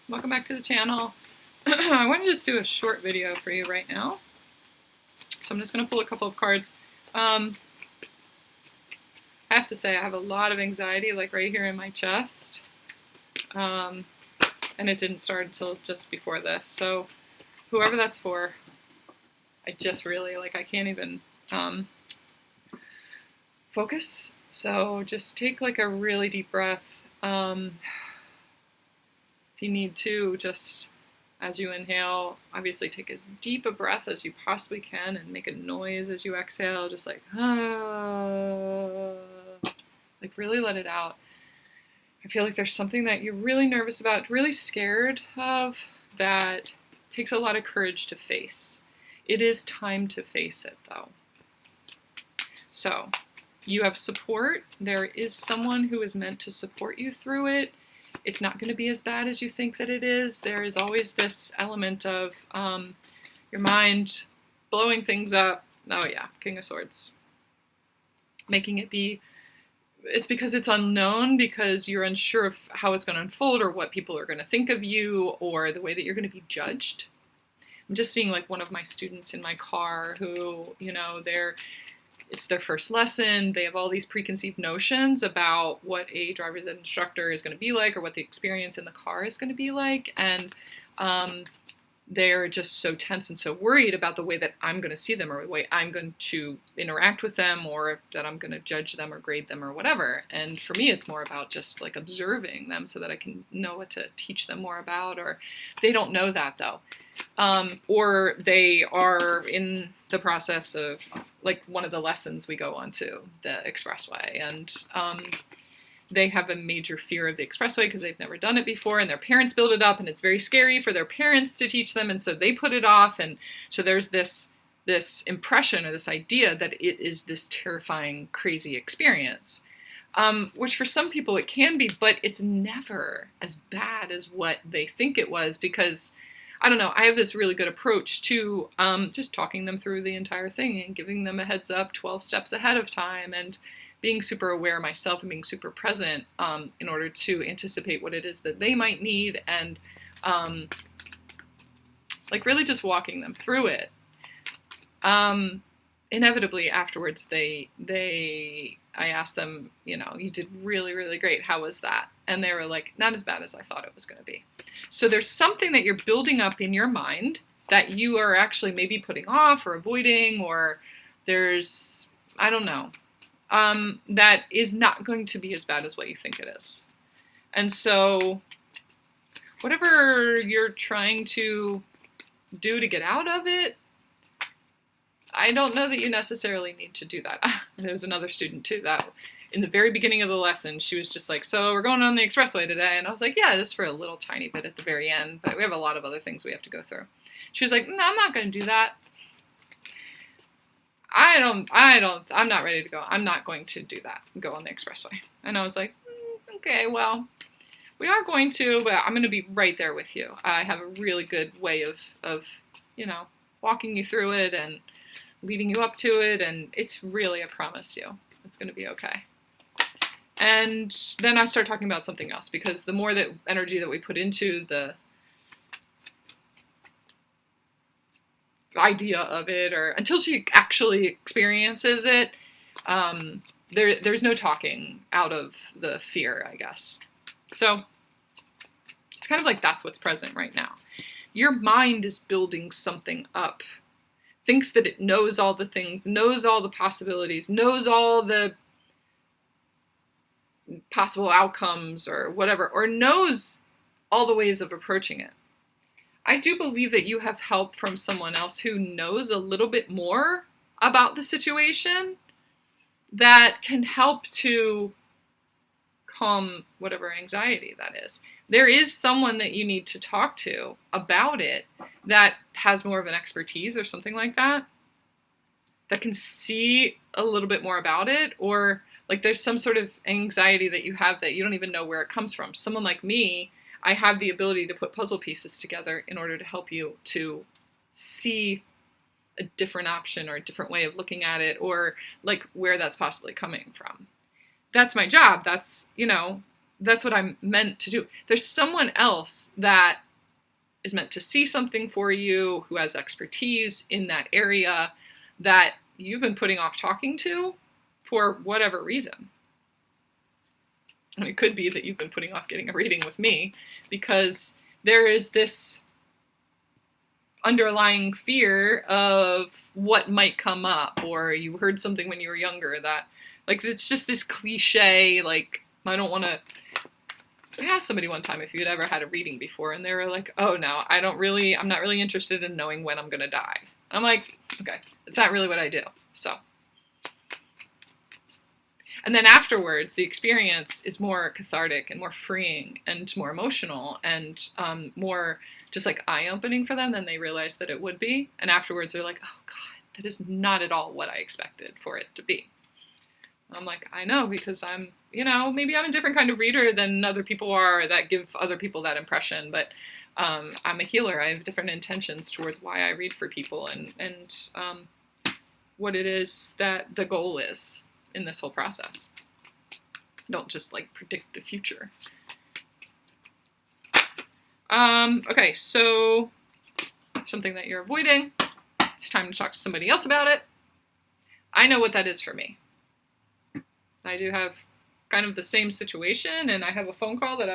welcome back to the channel. I want to just do a short video for you right now. So I'm just going to pull a couple of cards. I have to say I have a lot of anxiety like right here in my chest. And it didn't start until just before this. So whoever that's for, I just really, I can't even focus. So just take a really deep breath. If you need to, just as you inhale, obviously take as deep a breath as you possibly can and make a noise as you exhale, just really let it out. I feel like there's something that you're really nervous about, really scared of, that takes a lot of courage to face. It is time to face it, though. So, you have support. There is someone who is meant to support you through it. It's not going to be as bad as you think that it is. There is always this element of your mind blowing things up. Oh yeah, King of Swords. Making it be, it's because it's unknown, because you're unsure of how it's going to unfold or what people are going to think of you or the way that you're going to be judged. I'm just seeing one of my students in my car who, it's their first lesson. They have all these preconceived notions about what a driver's ed instructor is going to be like or what the experience in the car is going to be like. And they're just so tense and so worried about the way that I'm going to see them or the way I'm going to interact with them or that I'm going to judge them or grade them or whatever. And for me, it's more about just observing them so that I can know what to teach them more about. Or they don't know that though. Or they are in the process of one of the lessons we go on to the expressway, and they have a major fear of the expressway because they've never done it before, and their parents build it up, and it's very scary for their parents to teach them, and so they put it off, and so there's this impression or this idea that it is this terrifying, crazy experience, which for some people it can be, but it's never as bad as what they think it was, because I don't know, I have this really good approach to just talking them through the entire thing and giving them a heads up 12 steps ahead of time and being super aware myself and being super present in order to anticipate what it is that they might need and really just walking them through it. Inevitably afterwards I asked them, you did really, really great. How was that? And they were like, not as bad as I thought it was going to be. So there's something that you're building up in your mind that you are actually maybe putting off or avoiding, or there's, I don't know, that is not going to be as bad as what you think it is. And so whatever you're trying to do to get out of it, I don't know that you necessarily need to do that. There's another student too that in the very beginning of the lesson, she was just like, so we're going on the expressway today. And I was like, yeah, just for a little tiny bit at the very end, but we have a lot of other things we have to go through. She was like, no, I'm not going to do that. I'm not ready to go. I'm not going to do that, go on the expressway. And I was like, okay, well, we are going to, but I'm going to be right there with you. I have a really good way of walking you through it and leading you up to it. And it's really, I promise you, it's going to be okay. And then I start talking about something else, because the more that energy that we put into the idea of it, or until she actually experiences it, there's no talking out of the fear, I guess. So it's kind of that's what's present right now. Your mind is building something up, thinks that it knows all the things, knows all the possibilities, knows all the possible outcomes or whatever, or knows all the ways of approaching it. I do believe that you have help from someone else who knows a little bit more about the situation that can help to calm whatever anxiety that is. There is someone that you need to talk to about it that has more of an expertise or something like that can see a little bit more about it, or there's some sort of anxiety that you have that you don't even know where it comes from. Someone like me, I have the ability to put puzzle pieces together in order to help you to see a different option or a different way of looking at it, or where that's possibly coming from. That's my job. That's, that's what I'm meant to do. There's someone else that is meant to see something for you, who has expertise in that area that you've been putting off talking to for whatever reason. And it could be that you've been putting off getting a reading with me because there is this underlying fear of what might come up, or you heard something when you were younger that, like, it's just this cliche, like, I don't want to. I asked somebody one time if you'd ever had a reading before, and they were like, oh no, I'm not really interested in knowing when I'm going to die. I'm like, okay, it's not really what I do. So. And then afterwards, the experience is more cathartic and more freeing and more emotional and more just like eye-opening for them than they realized that it would be. And afterwards, they're like, oh God, that is not at all what I expected for it to be. I'm like, I know, because I'm, maybe I'm a different kind of reader than other people are that give other people that impression, but I'm a healer. I have different intentions towards why I read for people and what it is that the goal is in this whole process. Don't just like predict the future. Okay, so something that you're avoiding. It's time to talk to somebody else about it. I know what that is for me. I do have kind of the same situation, and I have a phone call that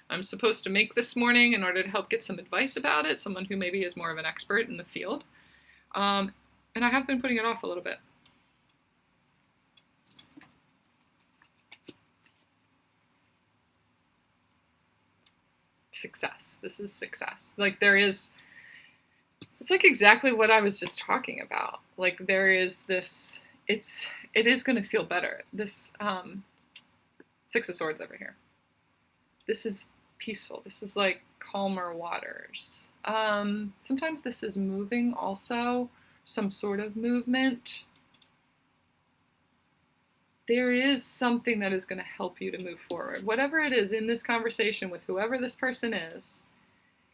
I'm supposed to make this morning in order to help get some advice about it, someone who maybe is more of an expert in the field. And I have been putting it off a little bit. Success. This is success. Like it's like exactly what I was just talking about. Like there is this, it is going to feel better. This Six of Swords over here. This is peaceful. This is like calmer waters. Sometimes this is moving also, some sort of movement. There is something that is going to help you to move forward. Whatever it is in this conversation with whoever this person is,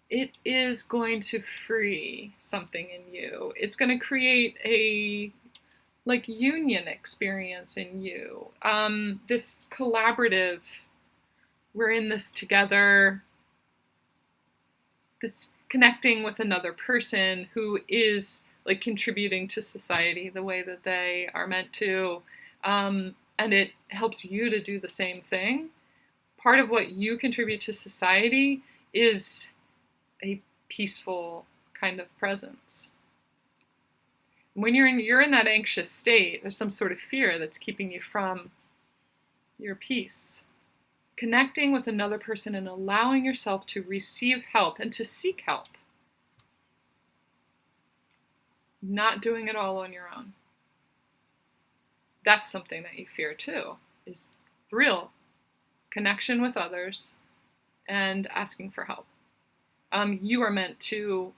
it is going to free something in you. It's going to create a union experience in you. This collaborative, we're in this together, this connecting with another person who is like contributing to society the way that they are meant to. And it helps you to do the same thing. Part of what you contribute to society is a peaceful kind of presence. When you're in that anxious state, there's some sort of fear that's keeping you from your peace. Connecting with another person and allowing yourself to receive help and to seek help. Not doing it all on your own. That's something that you fear too, is real connection with others and asking for help. You are meant to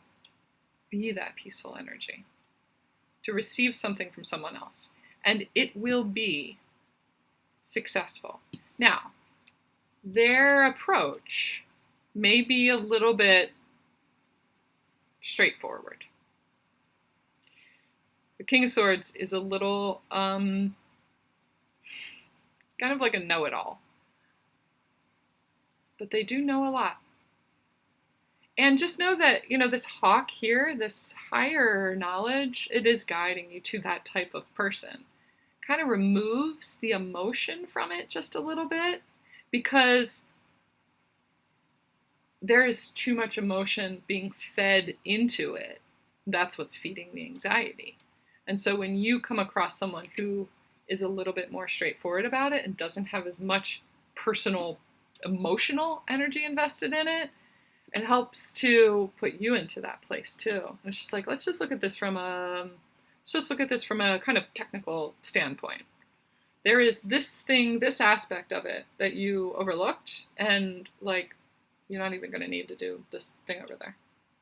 be that peaceful energy, to receive something from someone else, and it will be successful. Now, their approach may be a little bit straightforward. The King of Swords is a little, kind of like a know-it-all. But they do know a lot. And just know that, this hawk here, this higher knowledge, it is guiding you to that type of person. Kind of removes the emotion from it just a little bit, because there is too much emotion being fed into it. That's what's feeding the anxiety. And so when you come across someone who is a little bit more straightforward about it and doesn't have as much personal, emotional energy invested in it, it helps to put you into that place too. And it's just like, let's just look at this from a kind of technical standpoint. There is this thing, this aspect of it that you overlooked, and like, you're not even going to need to do this thing over there.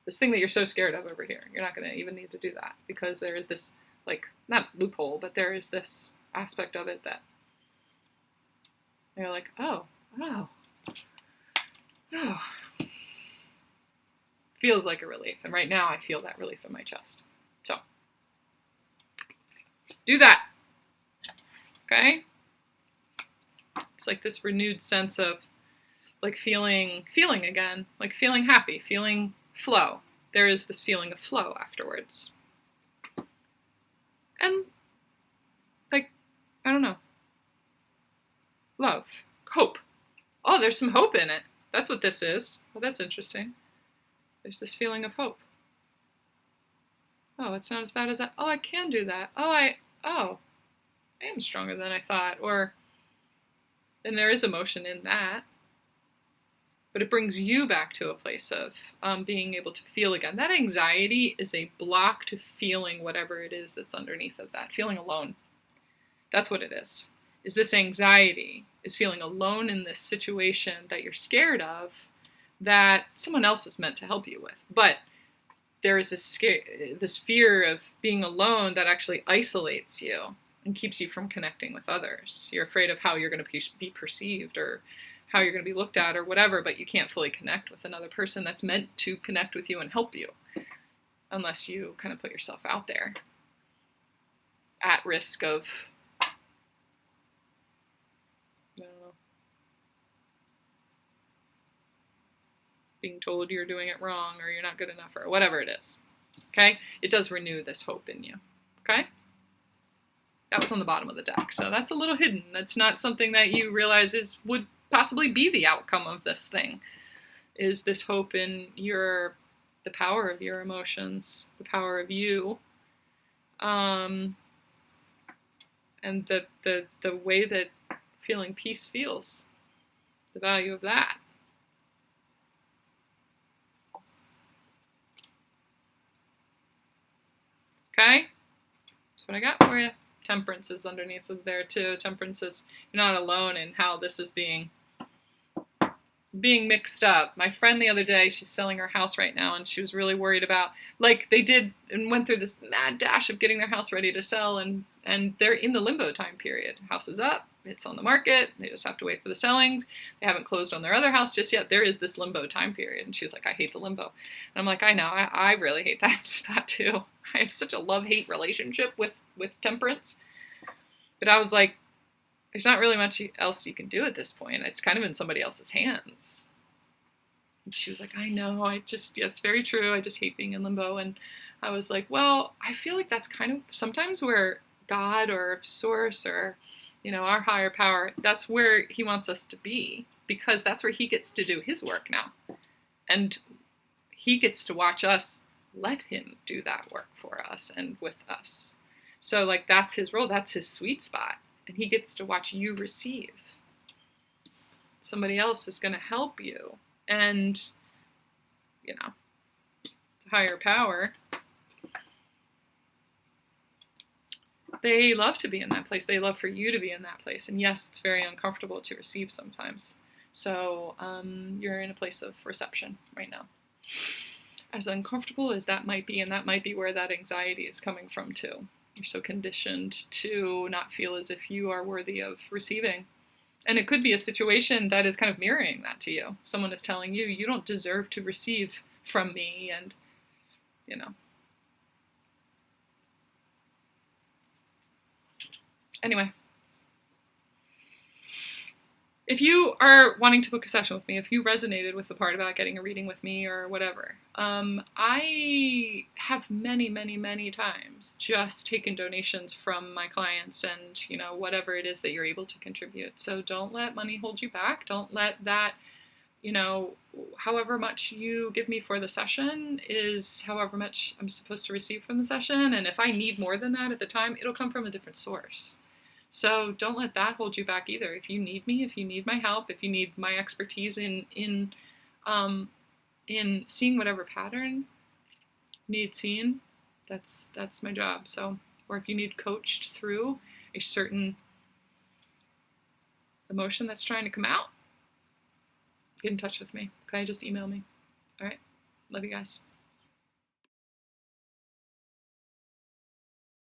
This thing that you're so scared of over here, you're not going to even need to do that, because there is this, like, not loophole, but there is this aspect of it that you're like, oh. Feels like a relief. And right now I feel that relief in my chest. So, do that. Okay? It's like this renewed sense of like feeling again, like feeling happy, feeling flow. There is this feeling of flow afterwards. And like, I don't know. Love. Hope. Oh, there's some hope in it. That's what this is. Well, that's interesting. There's this feeling of hope. Oh, it's not as bad as that. Oh, I can do that. I am stronger than I thought. Or, and there is emotion in that. But it brings you back to a place of being able to feel again. That anxiety is a block to feeling whatever it is that's underneath of that. Feeling alone. That's what it is. Is this anxiety, is feeling alone in this situation that you're scared of that someone else is meant to help you with. But there is this fear of being alone that actually isolates you and keeps you from connecting with others. You're afraid of how you're going to be perceived or how you're going to be looked at or whatever, but you can't fully connect with another person that's meant to connect with you and help you unless you kind of put yourself out there at risk of, I don't know, being told you're doing it wrong or you're not good enough or whatever it is. Okay? It does renew this hope in you. Okay? That was on the bottom of the deck. So that's a little hidden. That's not something that you realize would possibly be the outcome of this thing, is this hope in the power of your emotions, the power of you, and the way that feeling peace feels, the value of that. Okay? That's what I got for you. Temperance is underneath of there too. Temperance is, you're not alone in how this is being mixed up. My friend the other day, she's selling her house right now, and she was really worried about, like, they did and went through this mad dash of getting their house ready to sell, and they're in the limbo time period. House is up, it's on the market, they just have to wait for the selling. They haven't closed on their other house just yet. There is this limbo time period. And she was like, I hate the limbo. And I'm like, I know, I really hate that spot too. I have such a love-hate relationship with temperance. But I was like, there's not really much else you can do at this point. It's kind of in somebody else's hands. And she was like, I know, it's very true. I just hate being in limbo. And I was like, well, I feel like that's kind of sometimes where God or source or, our higher power, that's where he wants us to be, because that's where he gets to do his work now. And he gets to watch us let him do that work for us and with us. So, like, that's his role. That's his sweet spot. And he gets to watch you receive. Somebody else is going to help you. And, the higher power, they love to be in that place. They love for you to be in that place. And yes, it's very uncomfortable to receive sometimes. So you're in a place of reception right now. As uncomfortable as that might be, and that might be where that anxiety is coming from too. You're so conditioned to not feel as if you are worthy of receiving. And it could be a situation that is kind of mirroring that to you. Someone is telling you, you don't deserve to receive from me, and, Anyway. If you are wanting to book a session with me, if you resonated with the part about getting a reading with me or whatever, I have many, many, many times just taken donations from my clients and, whatever it is that you're able to contribute. So don't let money hold you back. Don't let that, however much you give me for the session is however much I'm supposed to receive from the session. And if I need more than that at the time, it'll come from a different source. So don't let that hold you back either. If you need me, if you need my help, if you need my expertise in seeing whatever pattern needs seen, that's my job. So, or if you need coached through a certain emotion that's trying to come out, get in touch with me. Okay, just email me. All right, love you guys.